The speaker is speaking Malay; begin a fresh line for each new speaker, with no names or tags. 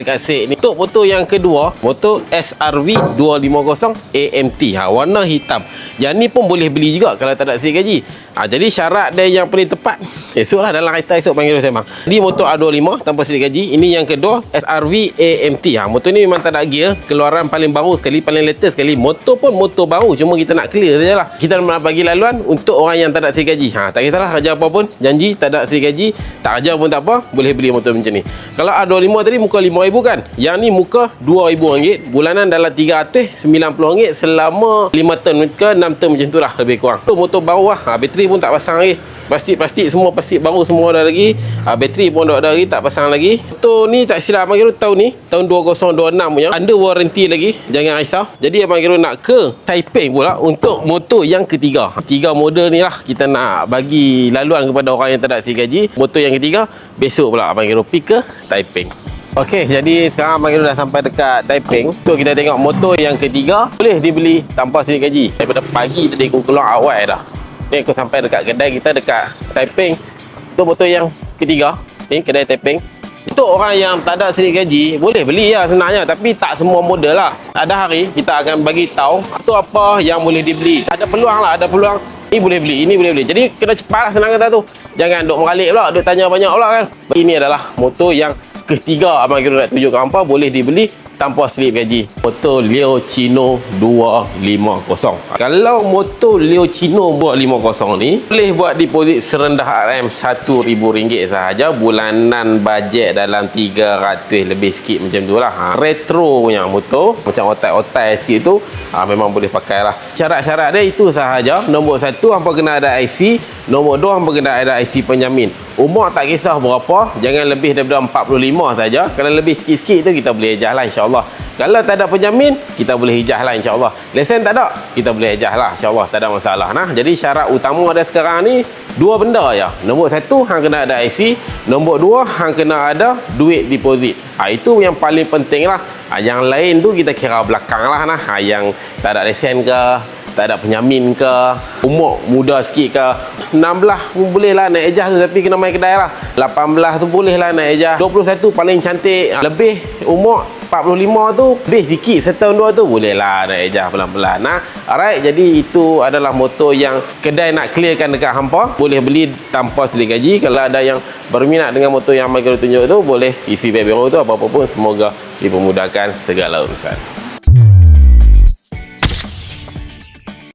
Kasih ni untuk motor yang kedua, motor SRV 250 AMT, warna hitam. Yang ni pun boleh beli juga kalau tak ada sikit gaji. Jadi syarat dia yang paling tepat esoklah dalam kereta esok panggil saya bang. Jadi motor A25 tanpa sikit gaji. Ini yang kedua SRV AMT. Motor ni memang tak ada gear, keluaran paling baru sekali, paling latest sekali. Motor pun motor baru, cuma kita nak clear sajalah. Kita nak bagi laluan untuk orang yang tak ada sikit gaji. Tak kisahlah kerja apa pun, janji tak ada sikit gaji, tak kerja pun tak apa, boleh beli motor macam ni. Kalau A25 tadi muka RM5,000 kan, yang ni muka RM2,000, bulanan dalam RM390 selama 5 term ke 6 term macam tu lah lebih kurang. Tu motor baru lah, bateri pun tak pasang lagi, plastik semua plastik baru semua dah lagi, bateri pun dah lagi tak pasang lagi. Motor ni tak silap Abang Kiro tahun ni, tahun 2026 punya, under warranty lagi, jangan risau. Jadi Abang Kiro nak ke Taiping pula untuk motor yang ketiga. Tiga model ni lah kita nak bagi laluan kepada orang yang tak ada sikit gaji. Motor yang ketiga besok pula Abang Kiro pergi ke Taiping. Okey, jadi sekarang Abang Kiro dah sampai dekat Taiping. So kita tengok motor yang ketiga boleh dibeli tanpa sikit gaji. Daripada pagi tadi aku keluar awal dah. Ni aku sampai dekat kedai kita dekat Taiping. Tu motor yang ketiga. Ni kedai Taiping. Untuk orang yang tak ada sikit gaji boleh beli lah sebenarnya, tapi tak semua model lah. Ada hari kita akan bagi tahu tu apa yang boleh dibeli. Ada peluang lah, ada peluang ni boleh beli, ini boleh beli. Jadi kena cepat lah, senang kata tu. Jangan duk meralik pula, duk tanya banyak pula kan. Ini adalah motor yang ketiga Abang Kiro nak tunjuk hampa boleh dibeli tanpa slip gaji. Motor Leoncino 250. Kalau motor Leoncino 250 ni boleh buat deposit serendah RM1,000 sahaja, bulanan bajet dalam 300 lebih sikit macam tu lah. Retro punya motor, macam otai-otai sikit tu, memang boleh pakai lah. Syarat-syarat dia itu sahaja. Nombor 1 hampa kena ada IC, nombor 2 hampa kena ada IC penjamin. Umur tak kisah berapa, jangan lebih daripada 45 saja. Kalau lebih sikit-sikit tu kita boleh ejah lah insya-Allah. Kalau tak ada penjamin, kita boleh ejah lah insya-Allah. Lesen tak ada, kita boleh ejah lah insya-Allah, tak ada masalah. Jadi syarat utama dia sekarang ni dua benda aja. Nombor 1 hang kena ada IC, nombor 2 hang kena ada duit deposit. Itu yang paling penting lah. Yang lain tu kita kira belakang lah nah. Yang tak ada lesen ke, tak ada penjamin ke, umur muda sikit ke, 16 pun boleh lah naik ejah tu, tapi kena main kedai lah. 18 tu boleh lah naik ejah. 21 paling cantik, lebih umur 45 tu lebih sikit, setahun dua tu boleh lah naik ejah pelan-pelan. Alright, jadi itu adalah motor yang kedai nak clearkan dekat hampa. Boleh beli tanpa sedia gaji. Kalau ada yang berminat dengan motor yang Abang Kiro tunjuk tu, boleh isi background tu apa-apa pun, semoga dipermudahkan segala urusan.